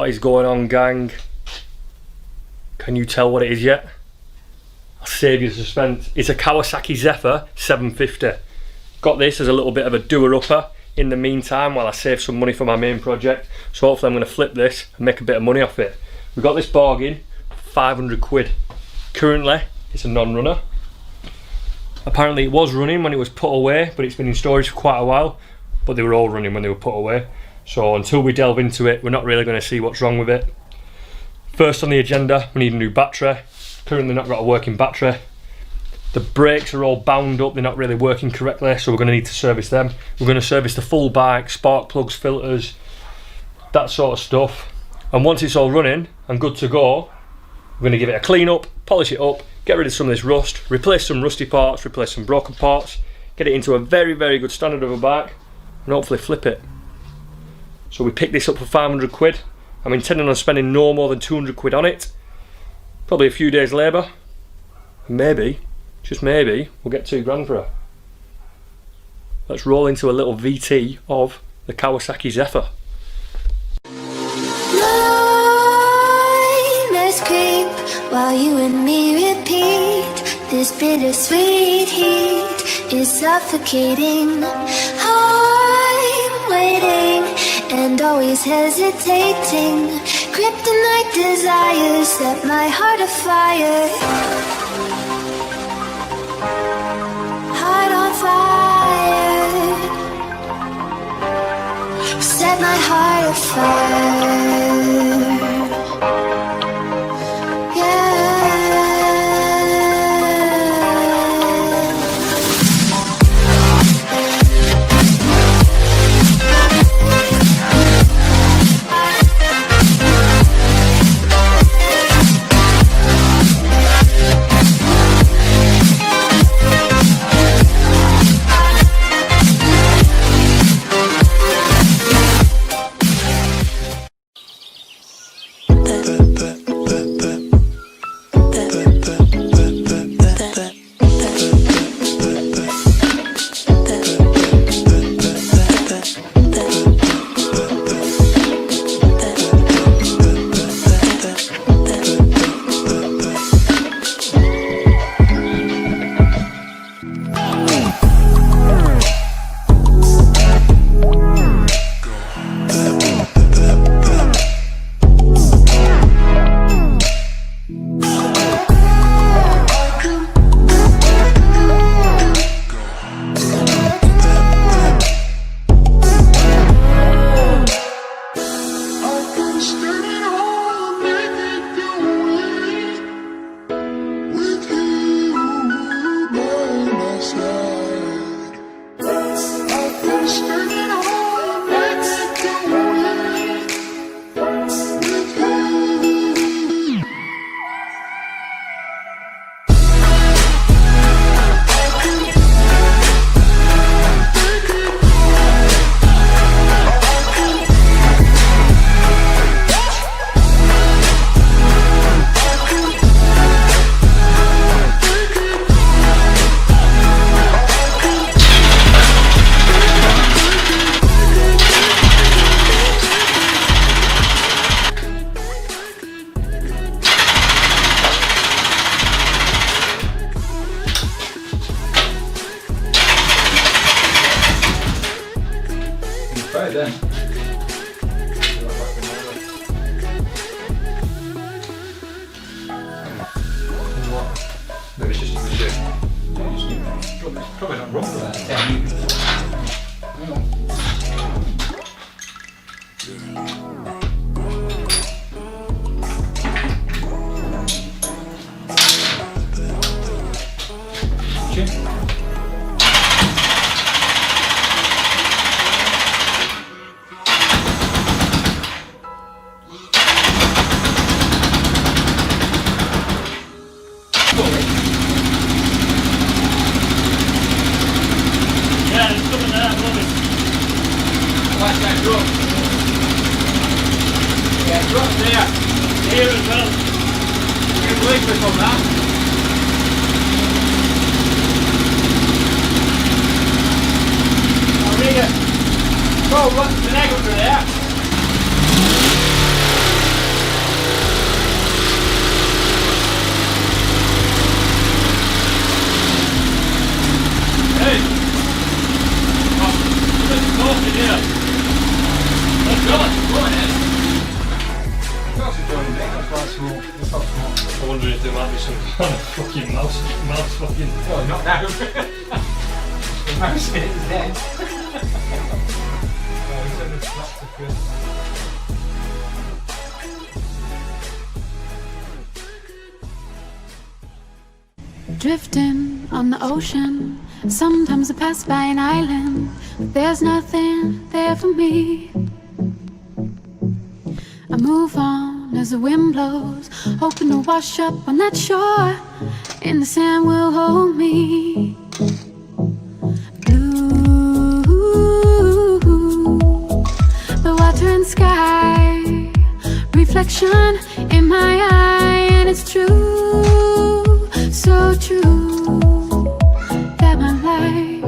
What is going on, gang? Can you tell what it is yet? I'll save you the suspense. It's a Kawasaki Zephyr 750. Got this as a little bit of a doer-upper in the meantime while I save some money for my main project. So hopefully I'm going to flip this and make a bit of money off it. We got this bargain, 500 quid. Currently, it's a non-runner. Apparently it was running when it was put away, but it's been in storage for quite a while. But they were all running when they were put away. So until we delve into it, we're not really going to see what's wrong with it. First on the agenda, we need a new battery. Currently not got a working battery. The brakes are all bound up, they're not really working correctly, so we're going to need to service them. We're going to service the full bike, spark plugs, filters, that sort of stuff. And once it's all running and good to go, we're going to give it a clean up, polish it up, get rid of some of this rust, replace some rusty parts, replace some broken parts, get it into a very, very good standard of a bike, and hopefully flip it. So we picked this up for 500 quid. I'm intending on spending no more than 200 quid on it. Probably a few days labour. And maybe, just maybe, we'll get 2 grand for her. Let's roll into a little VT of the Kawasaki Zephyr. Let's creep while you and me repeat. This bittersweet heat is suffocating. I'm waiting and always hesitating. Kryptonite desires set my heart afire. Heart on fire. Set my heart afire. Try it then. Maybe it's just a machine. Probably not wrong for that. Drop there. Here as well. You can believe it on that. I'll read it. Go, run the egg under there. I wonder if there might be some kind of fucking mouse fucking... Oh, not now. The mouse is dead. Oh, he said it's not the good. Drifting on the ocean, sometimes I pass by an island, but there's nothing there for me. I move on as the wind blows, hoping to wash up on that shore, and the sand will hold me. Blue, the water and sky, reflection in my eye, and it's true, so true, that my life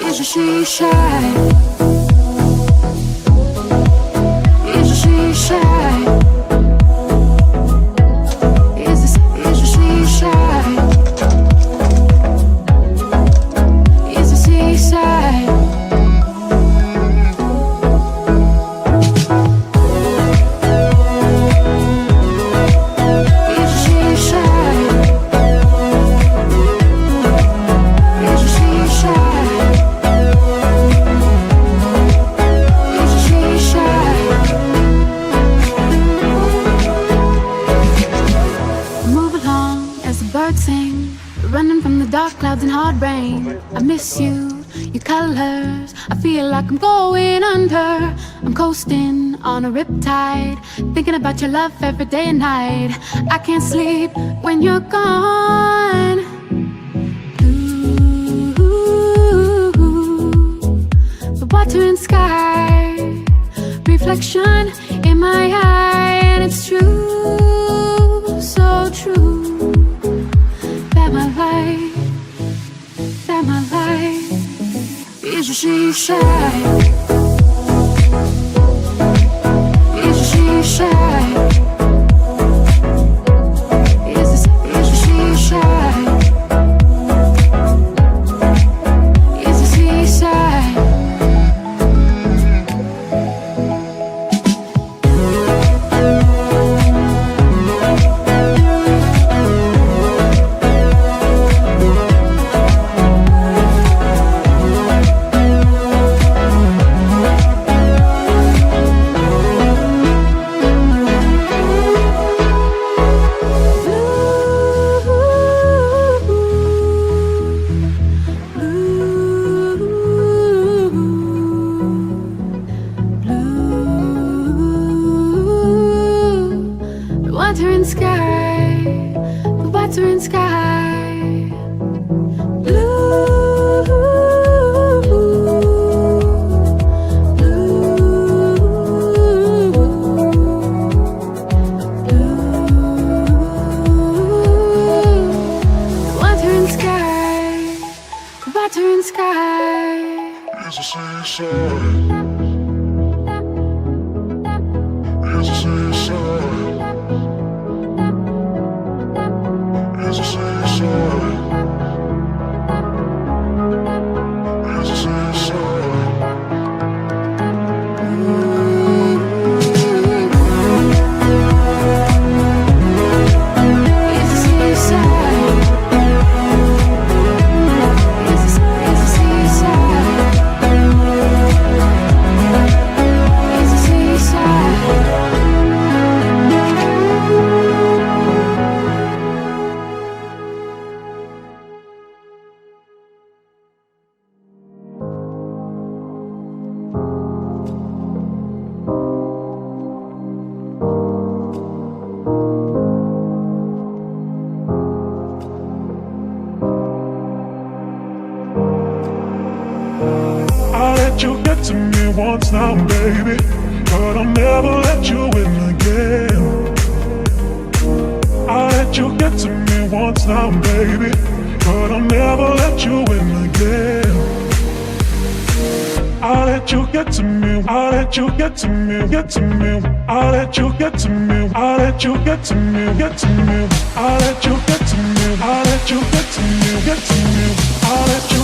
is a seashine. Running from the dark clouds and hard rain. I miss you, your colors. I feel like I'm going under. I'm coasting on a riptide, thinking about your love every day and night. I can't sleep when you're gone. Ooh, the water and sky, reflection in my eye, and it's true, so true. That my life is a seashine. Is a seashine. Is a seashine. Is a seaside. Water and sky, the water and sky. Blue, blue, water and sky, the water and sky. Is a seaside. Is a seaside. Is a seaside. Is a seaside. You get to me once now, baby, but I'll never let you in again. I'll let you get to me once now, baby, but I'll never let you in again. I'll let you get to me, I'll let you get to me, get to me. I'll let you get to me, I'll let you get to me, get to me. I'll let you get to me, I'll let you get to me, get to me. I'll let you